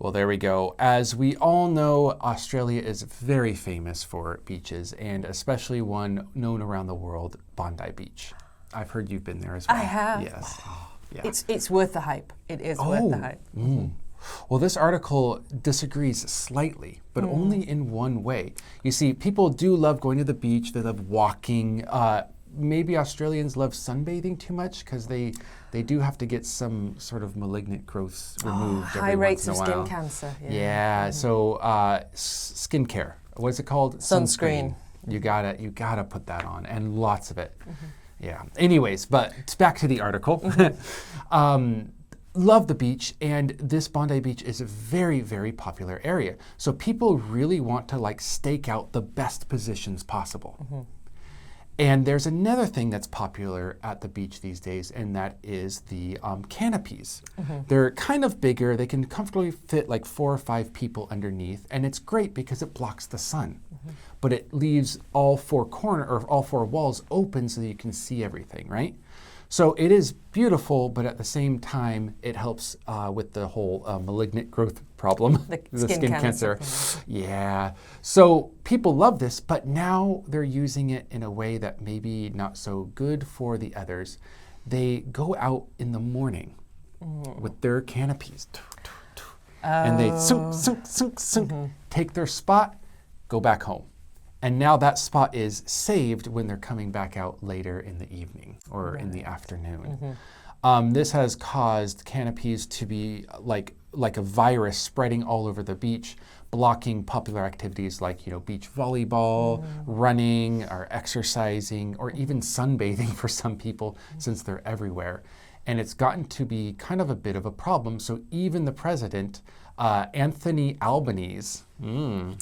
Well, there we go. As we all know, Australia is very famous for beaches, and especially one known around the world, Bondi Beach. I've heard you've been there as well. I have. Yes. Yeah. It's worth the hype. It is worth the hype. Well, this article disagrees slightly, but only in one way. You see, people do love going to the beach. They love walking. Maybe Australians love sunbathing too much because they do have to get some sort of malignant growths removed every High rates once of in a while. skin cancer. Yeah. So skincare. What's it called? Sunscreen. You gotta put that on, and lots of it. Yeah. Anyways, but back to the article. Love the beach, and this Bondi Beach is a very, very popular area. So people really want to stake out the best positions possible. And there's another thing that's popular at the beach these days, and that is the canopies. They're kind of bigger. They can comfortably fit 4 or 5 people underneath, and it's great because it blocks the sun. But it leaves all 4 walls open so that you can see everything, right? So it is beautiful, but at the same time, it helps with the whole malignant growth problem, the skin cancer. Yeah. So people love this, but now they're using it in a way that maybe not so good for the others. They go out in the morning with their canopies, and they take their spot, go back home. And now that spot is saved when they're coming back out later in the evening or in the afternoon. This has caused canopies to be like a virus spreading all over the beach, blocking popular activities like beach volleyball, running, or exercising, or even sunbathing for some people since they're everywhere. And it's gotten to be kind of a bit of a problem. So even the president, Anthony Albanese, you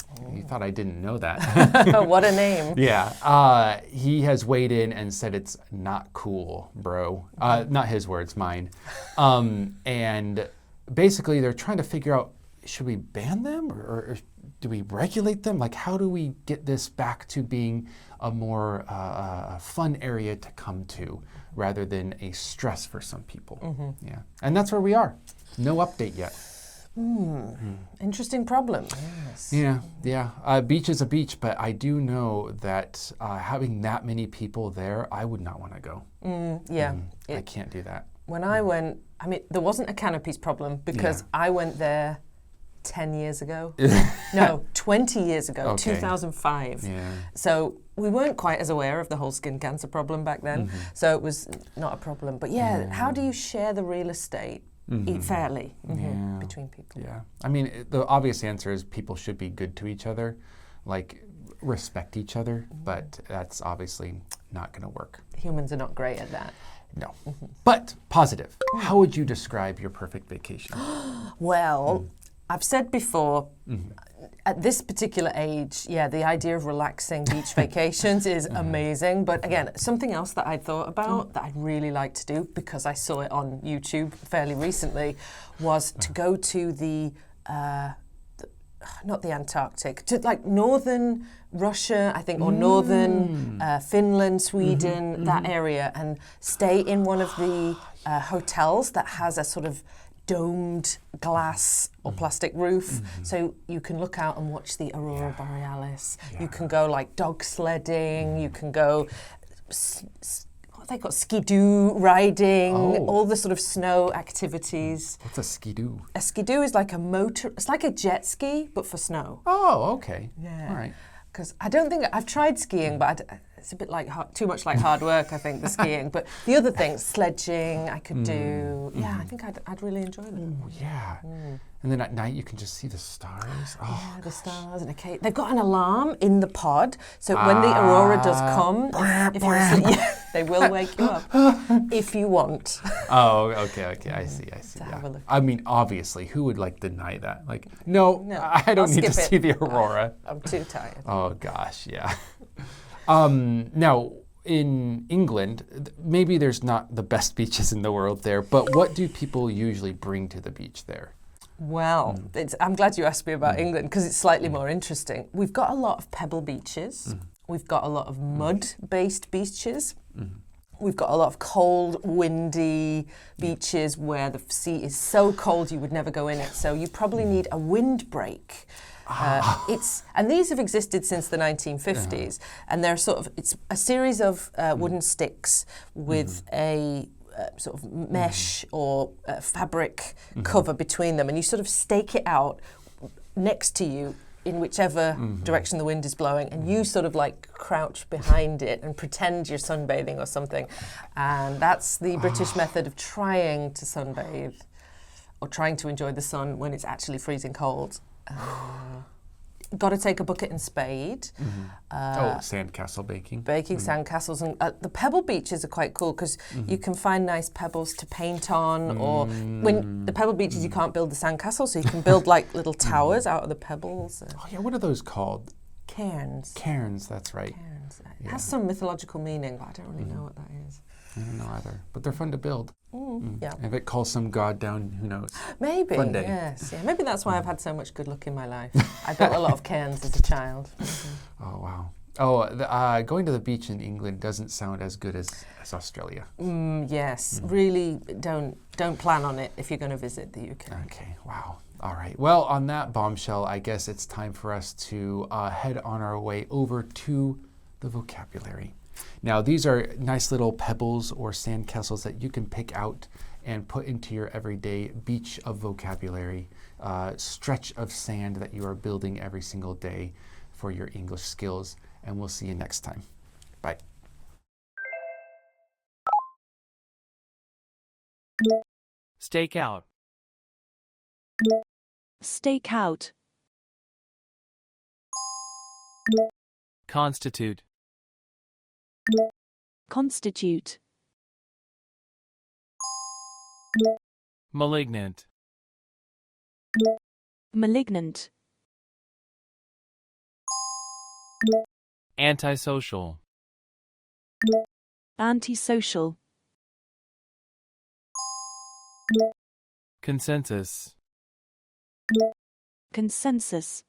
thought I didn't know that. What a name. Yeah, he has weighed in and said it's not cool, bro. Not his words, mine. And basically they're trying to figure out, should we ban them or do we regulate them? How do we get this back to being a more fun area to come to rather than a stress for some people? Yeah, and that's where we are. No update yet. Interesting problem. Yes. Yeah. Beach is a beach, but I do know that having that many people there, I would not want to go. I can't do that. When I went, there wasn't a canopies problem because I went there 10 years ago. No, 20 years ago, 2005. Yeah. So we weren't quite as aware of the whole skin cancer problem back then. So it was not a problem. But how do you share the real estate? Eat fairly between people. Yeah. The obvious answer is people should be good to each other, respect each other, but that's obviously not going to work. Humans are not great at that. No. But positive. How would you describe your perfect vacation? Well, I've said before, at this particular age, the idea of relaxing beach vacations is amazing. But again, something else that I thought about that I'd really like to do, because I saw it on YouTube fairly recently, was to go to the not the Antarctic, to northern Russia, I think, or northern Finland, Sweden, that area, and stay in one of the hotels that has a sort of domed glass or plastic roof, so you can look out and watch the aurora borealis. You can go dog sledding, you can go what they call skidoo riding, all the sort of snow activities. What's a skidoo? A skidoo is like a motor, it's like a jet ski but for snow. Oh, okay. Yeah. All right. Because I don't think I've tried skiing, but it's a bit too much like hard work, I think, the skiing. But the other things, sledging, I could do. Yeah, I think I'd really enjoy that. Ooh, yeah. And then at night you can just see the stars. Yeah, the stars and they've got an alarm in the pod, so when the aurora does come, if you're asleep, they will wake you up if you want. Oh, okay. I see. Have a look. Obviously, who would deny that? No, I don't need to see the aurora. I'm too tired. Oh gosh, yeah. Now, in England, maybe there's not the best beaches in the world there, but what do people usually bring to the beach there? Well, I'm glad you asked me about England because it's slightly more interesting. We've got a lot of pebble beaches. We've got a lot of mud-based beaches. We've got a lot of cold, windy beaches where the sea is so cold you would never go in it. So you probably need a windbreak. And these have existed since the 1950s, and they're it's a series of wooden sticks with a sort of mesh or fabric cover between them, and you sort of stake it out next to you in whichever direction the wind is blowing, and you sort of like crouch behind it and pretend you're sunbathing or something. And that's the British method of trying to sunbathe or trying to enjoy the sun when it's actually freezing cold. Got to take a bucket and spade. Sandcastle baking. Baking sandcastles. And the pebble beaches are quite cool because you can find nice pebbles to paint on, or when the pebble beaches you can't build the sandcastle, so you can build like little towers out of the pebbles. What are those called? Cairns. Cairns, that's right. Cairns. It has some mythological meaning, but I don't really know what that is. I don't know either, but they're fun to build. Yeah. If it calls some god down, who knows? Maybe. Fun day. Yes. Yeah. Maybe that's why I've had so much good luck in my life. I built a lot of cairns as a child. Oh, wow. Going to the beach in England doesn't sound as good as Australia. Yes. Really don't plan on it if you're going to visit the UK. Okay, wow. All right. Well, on that bombshell, I guess it's time for us to head on our way over to the vocabulary. Now, these are nice little pebbles or sandcastles that you can pick out and put into your everyday beach of vocabulary, stretch of sand that you are building every single day for your English skills. And we'll see you next time. Bye. Stake out. Stake out. Constitute. Constitute. Malignant. Malignant. Antisocial. Antisocial. Consensus. Consensus.